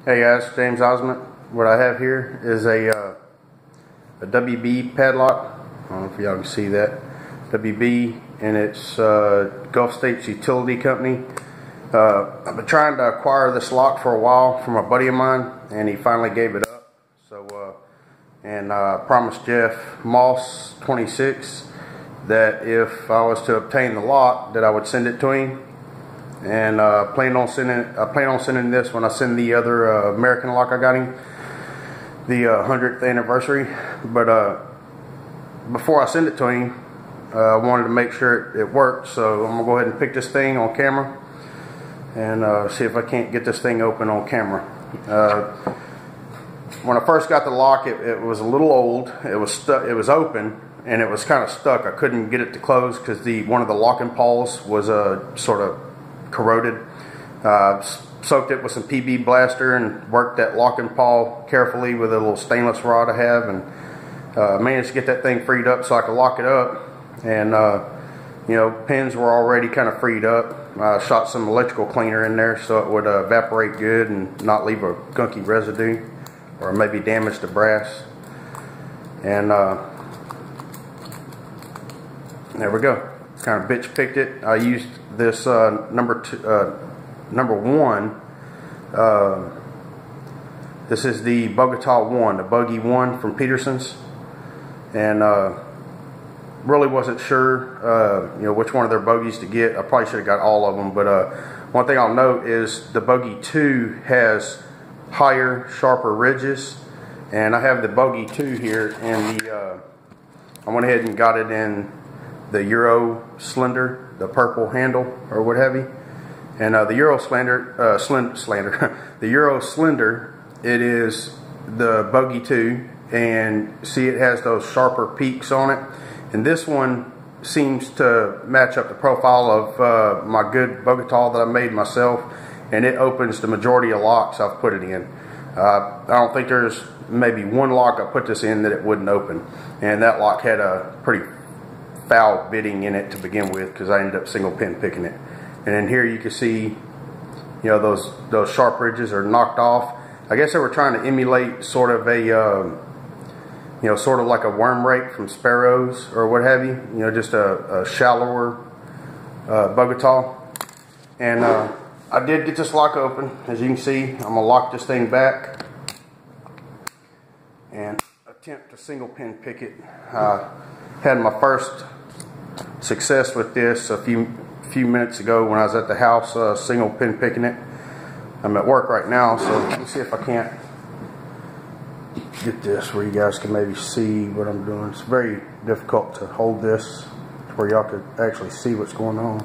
Hey guys, James Osment. What I have here is a WB padlock. I don't know if y'all can see that. WB, and it's Gulf States Utility Company. I've been trying to acquire this lock for a while from a buddy of mine, and he finally gave it up. So, promised Jeff Moss 26 that if I was to obtain the lock, that I would send it to him. And I plan on sending this when I send the other American lock I got him, the 100th anniversary. But before I send it to him, I wanted to make sure it worked. So I'm gonna go ahead and pick this thing on camera and see if I can't get this thing open on camera. When I first got the lock, it was a little old. It was stuck. It was open and it was kind of stuck. I couldn't get it to close because one of the locking paws was sort of corroded. Soaked it with some PB blaster and worked that locking paw carefully with a little stainless rod I have, and managed to get that thing freed up so I could lock it up. And pins were already kind of freed up. I shot some electrical cleaner in there so it would evaporate good and not leave a gunky residue or maybe damage the brass. And there we go. Kind of bitch picked it. I used this number one. This is the Bogota 1, the Buggy 1 from Peterson's, and really wasn't sure which one of their bogies to get. I probably should have got all of them, but one thing I'll note is the Buggy 2 has higher, sharper ridges, and I have the Buggy 2 here, and I went ahead and got it in the Euro Slender, the purple handle or what have you. And the Euro Slender, the Euro Slender, it is the Buggy 2, and see it has those sharper peaks on it. And this one seems to match up the profile of my good Bogota that I made myself, and it opens the majority of locks I've put it in. I don't think there's maybe one lock I put this in that it wouldn't open, and that lock had a pretty foul bitting in it to begin with because I ended up single pin picking it. And in here you can see, those sharp ridges are knocked off. I guess they were trying to emulate sort of a, sort of like a worm rake from Sparrows or what have you. Just a shallower Bogota. And I did get this lock open. As you can see, I'm gonna lock this thing back and attempt to single pin pick it. Had my first success with this a few minutes ago when I was at the house single pin picking it. I'm at work right now, so let me see if I can't get this where you guys can maybe see what I'm doing. It's very difficult to hold this to where y'all could actually see what's going on.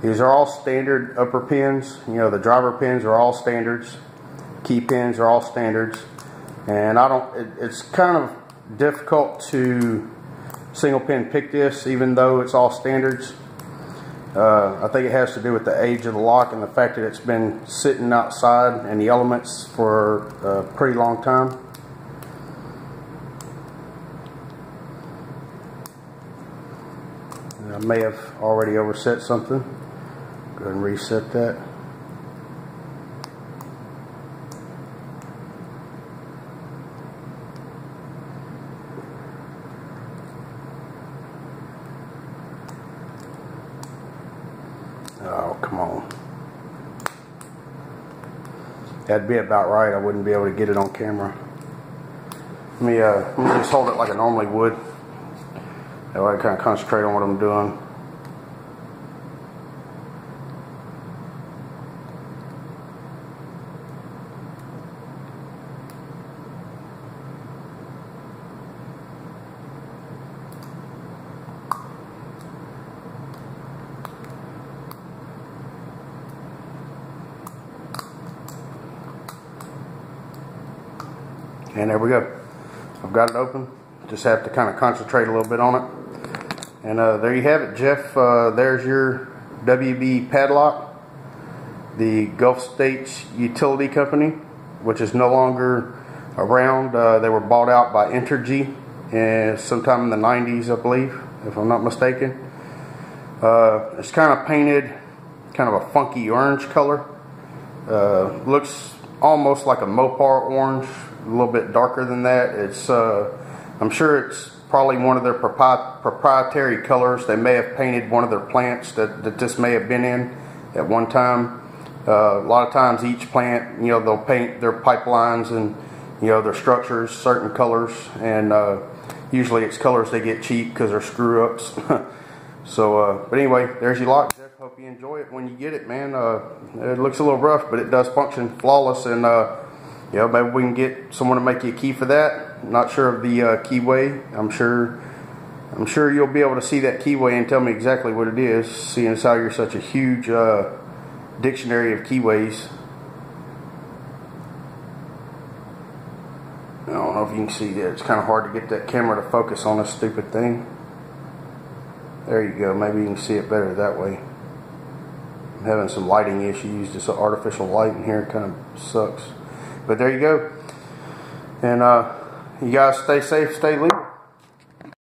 These are all standard upper pins. The driver pins are all standards. Key pins are all standards. And it's kind of difficult to single pin pick this even though it's all standards. I think it has to do with the age of the lock and the fact that it's been sitting outside in the elements for a pretty long time. And I may have already overset something. Go ahead and reset that. Oh, come on. That'd be about right. I wouldn't be able to get it on camera. Let me just hold it like I normally would. That way I kind of concentrate on what I'm doing. And there we go. I've got it open. Just have to kind of concentrate a little bit on it. And there you have it, Jeff. There's your WB padlock. The Gulf States Utility Company, which is no longer around. They were bought out by Entergy sometime in the 90s, I believe, if I'm not mistaken. It's kind of painted kind of a funky orange color. Looks almost like a Mopar orange, a little bit darker than that. It's I'm sure it's probably one of their proprietary colors. They may have painted one of their plants that this may have been in at one time. A lot of times each plant, they'll paint their pipelines and their structures certain colors, and usually it's colors they get cheap because they're screw ups. So but anyway, there's your lock. Hope you enjoy it when you get it, man. It looks a little rough, but it does function flawless, and maybe we can get someone to make you a key for that. Not sure of the keyway. I'm sure you'll be able to see that keyway and tell me exactly what it is, seeing as how you're such a huge dictionary of keyways. I don't know if you can see that. It's kind of hard to get that camera to focus on this stupid thing. There you go. Maybe you can see it better that way. I'm having some lighting issues. Just artificial light in here kind of sucks. But there you go. And you guys stay safe, stay legal.